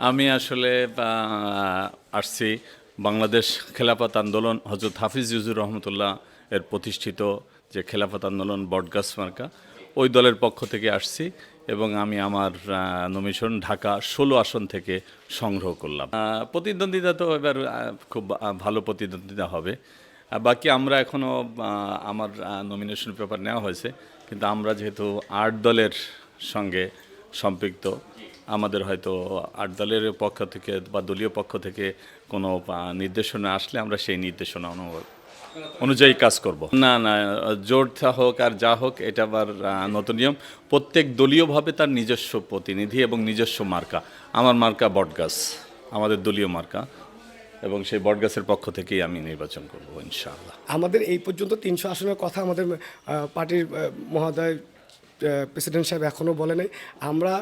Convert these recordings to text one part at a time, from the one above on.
আমি আসলে আসছি বাংলাদেশ খেলাফত আন্দোলন হযরত হাফিজ ইউজুর রহমতুল্লাহ এর প্রতিষ্ঠিত যে খেলাফত আন্দোলন বটগাছ মার্কা ওই দলের পক্ষ থেকে আসছি এবং আমি আমার নমিনেশন ঢাকা ১৬ আসন থেকে সংগ্রহ করলাম। প্রতিদ্বন্দ্বিতা তো এবার খুব ভালো প্রতিদ্বন্দ্বিতা হবে। বাকি আমরা এখনও আমার নমিনেশন পেপার নেওয়া হয়েছে, কিন্তু আমরা যেহেতু ৮ দলের সঙ্গে সম্পৃক্ত, আমাদের হয়তো ৮ দলের পক্ষ থেকে বা দলীয় পক্ষ থেকে কোনো নির্দেশনা আসলে আমরা সেই নির্দেশনা অনুযায়ী কাজ করব। না না, জোট হোক আর যা হোক, এটা আবার নতুন নিয়ম। প্রত্যেক দলীয়ভাবে তার নিজস্ব প্রতিনিধি এবং নিজস্ব মার্কা। আমার মার্কা বটগাছ, আমাদের দলীয় মার্কা, এবং সেই বটগাছের পক্ষ থেকেই আমি নির্বাচন করব ইনশাআল্লাহ। আমাদের এই পর্যন্ত ৩০০ আসনের কথা আমাদের পার্টির মহোদয় প্রেসিডেন্ট সাহেব এখনও বলে নাই। আমরা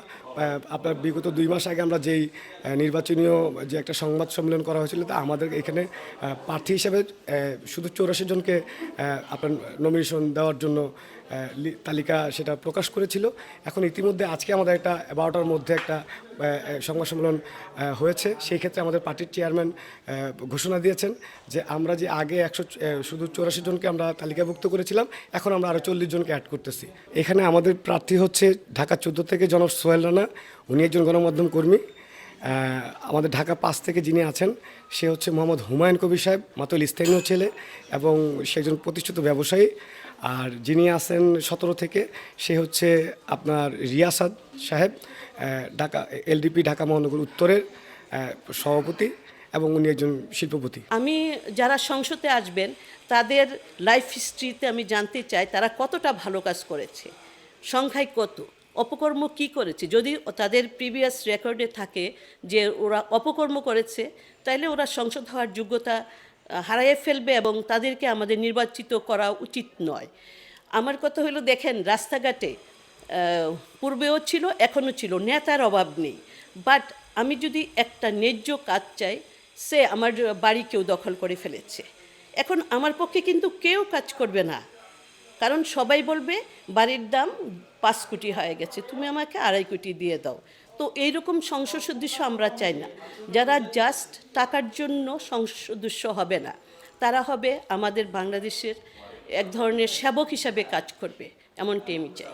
আপনার বিগত ২ মাস আগে আমরা যেই নির্বাচনীয় যে একটা সংবাদ সম্মেলন করা হয়েছিল, তা আমাদের এখানে প্রার্থী হিসেবে শুধু ৮৪ জনকে আপনার নমিনেশন দেওয়ার জন্য তালিকা সেটা প্রকাশ করেছিল। এখন ইতিমধ্যে আজকে আমাদের একটা ১২টার মধ্যে একটা সংবাদ সম্মেলন হয়েছে। সেই ক্ষেত্রে আমাদের পার্টির চেয়ারম্যান ঘোষণা দিয়েছেন যে আমরা যে আগে শুধু ৮৪ জনকে আমরা তালিকাভুক্ত করেছিলাম, এখন আমরা আরও ৪০ জনকে অ্যাড করতেছি। এখানে আমাদের প্রার্থী হচ্ছে ঢাকা ১৪ থেকে জনাব সোহেল রানা, উনি একজন গণমাধ্যম কর্মী। আমাদের ঢাকা ৫ থেকে যিনি আছেন সে হচ্ছে মোহাম্মদ হুমায়ুন কবির সাহেব, মাতুল স্থানীয় ছেলে এবং সে একজন প্রতিষ্ঠিত ব্যবসায়ী। আর যিনি আছেন ১৭ থেকে সে হচ্ছে আপনার রিয়াসাদ সাহেব, ঢাকা এলডিপি ঢাকা মহানগর উত্তরের সভাপতি এবং উনি একজন শিল্পপতি। আমি যারা সংসদে আসবেন তাদের লাইফ হিস্ট্রিতে আমি জানতে চাই তারা কতটা ভালো কাজ করেছে, সংখ্যায় কত, অপকর্ম কি করেছে। যদি তাদের প্রিভিয়াস রেকর্ডে থাকে যে ওরা অপকর্ম করেছে, তাইলে ওরা সংসদ হওয়ার যোগ্যতা হারিয়ে ফেলবে এবং তাদেরকে আমাদের নির্বাচিত করা উচিত নয়। আমার কথা হলো, দেখেন রাস্তাঘাটে পূর্বেও ছিল, এখনও ছিল, নেতার অভাব নেই। বাট আমি যদি একটা ন্যায্য কাজ চাই, সে আমার বাড়ি কেউ দখল করে ফেলেছে, এখন আমার পক্ষে কিন্তু কেউ কাজ করবে না, কারণ সবাই বলবে বাড়ির দাম ৫ কোটি হয়ে গেছে, তুমি আমাকে ২.৫ কোটি দিয়ে দাও। তো এইরকম সংসদ সদস্য আমরা চাই না। যারা জাস্ট টাকার জন্য সংসদ সদস্য হবে না, তারা হবে আমাদের বাংলাদেশের এক ধরনের সেবক হিসাবে কাজ করবে, এমনটি আমি চাই।